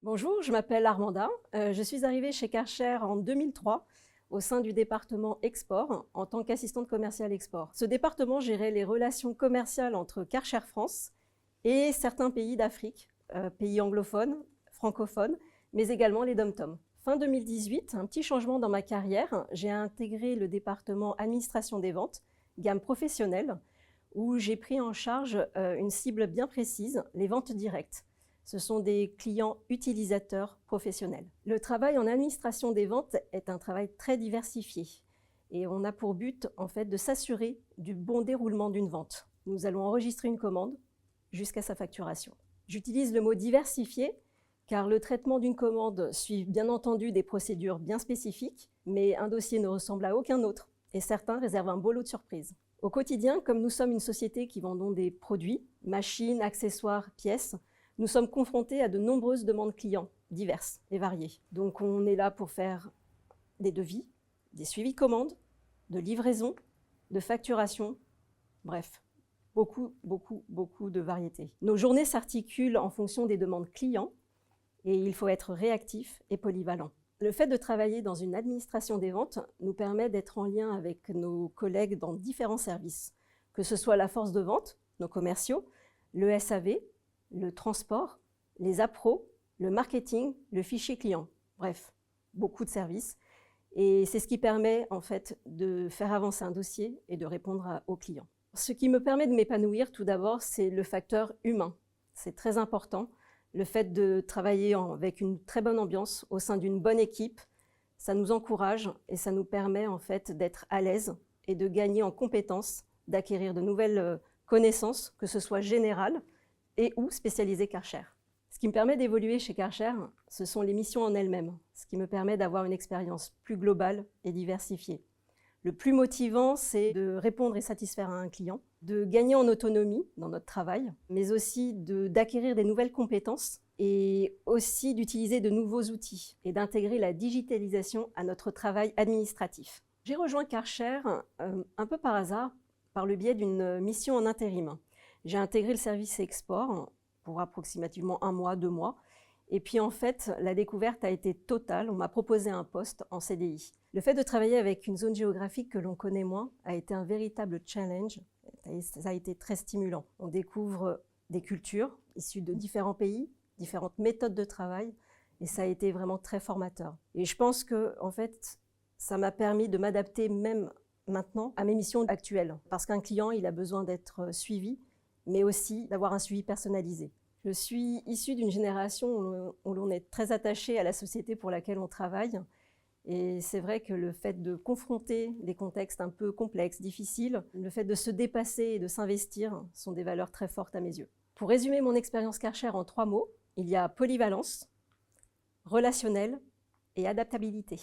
Bonjour, je m'appelle Armanda. Je suis arrivée chez Karcher en 2003 au sein du département export en tant qu'assistante commerciale export. Ce département gérait les relations commerciales entre Karcher France et certains pays d'Afrique, pays anglophones, francophones, mais également les DOM-TOM. Fin 2018, un petit changement dans ma carrière, j'ai intégré le département administration des ventes, gamme professionnelle, où j'ai pris en charge une cible bien précise, les ventes directes. Ce sont des clients utilisateurs professionnels. Le travail en administration des ventes est un travail très diversifié et on a pour but en fait de s'assurer du bon déroulement d'une vente. Nous allons enregistrer une commande jusqu'à sa facturation. J'utilise le mot diversifié car le traitement d'une commande suit bien entendu des procédures bien spécifiques, mais un dossier ne ressemble à aucun autre et certains réservent un beau lot de surprises. Au quotidien, comme nous sommes une société qui vendons des produits, machines, accessoires, pièces, nous sommes confrontés à de nombreuses demandes clients, diverses et variées. Donc on est là pour faire des devis, des suivis de commandes, de livraison, de facturation, bref, beaucoup de variétés. Nos journées s'articulent en fonction des demandes clients et il faut être réactif et polyvalent. Le fait de travailler dans une administration des ventes nous permet d'être en lien avec nos collègues dans différents services, que ce soit la force de vente, nos commerciaux, le SAV, le transport, les appros, le marketing, le fichier client. Bref, beaucoup de services. Et c'est ce qui permet en fait de faire avancer un dossier et de répondre aux clients. Ce qui me permet de m'épanouir tout d'abord, c'est le facteur humain. C'est très important. Le fait de travailler avec une très bonne ambiance au sein d'une bonne équipe, ça nous encourage et ça nous permet en fait d'être à l'aise et de gagner en compétences, d'acquérir de nouvelles connaissances, que ce soit générales et ou spécialisées Karcher. Ce qui me permet d'évoluer chez Karcher, ce sont les missions en elles-mêmes, ce qui me permet d'avoir une expérience plus globale et diversifiée. Le plus motivant, c'est de répondre et satisfaire à un client, de gagner en autonomie dans notre travail, mais aussi d'acquérir des nouvelles compétences et aussi d'utiliser de nouveaux outils et d'intégrer la digitalisation à notre travail administratif. J'ai rejoint Karcher un peu par hasard, par le biais d'une mission en intérim. J'ai intégré le service export pour approximativement 1 mois, 2 mois. Et puis en fait, la découverte a été totale. On m'a proposé un poste en CDI. Le fait de travailler avec une zone géographique que l'on connaît moins a été un véritable challenge. Ça a été très stimulant. On découvre des cultures issues de différents pays, différentes méthodes de travail. Et ça a été vraiment très formateur. Et je pense que en fait, ça m'a permis de m'adapter même maintenant à mes missions actuelles. Parce qu'un client, il a besoin d'être suivi, mais aussi d'avoir un suivi personnalisé. Je suis issue d'une génération où l'on est très attaché à la société pour laquelle on travaille. Et c'est vrai que le fait de confronter des contextes un peu complexes, difficiles, le fait de se dépasser et de s'investir sont des valeurs très fortes à mes yeux. Pour résumer mon expérience Karcher en 3 mots, il y a polyvalence, relationnel et adaptabilité.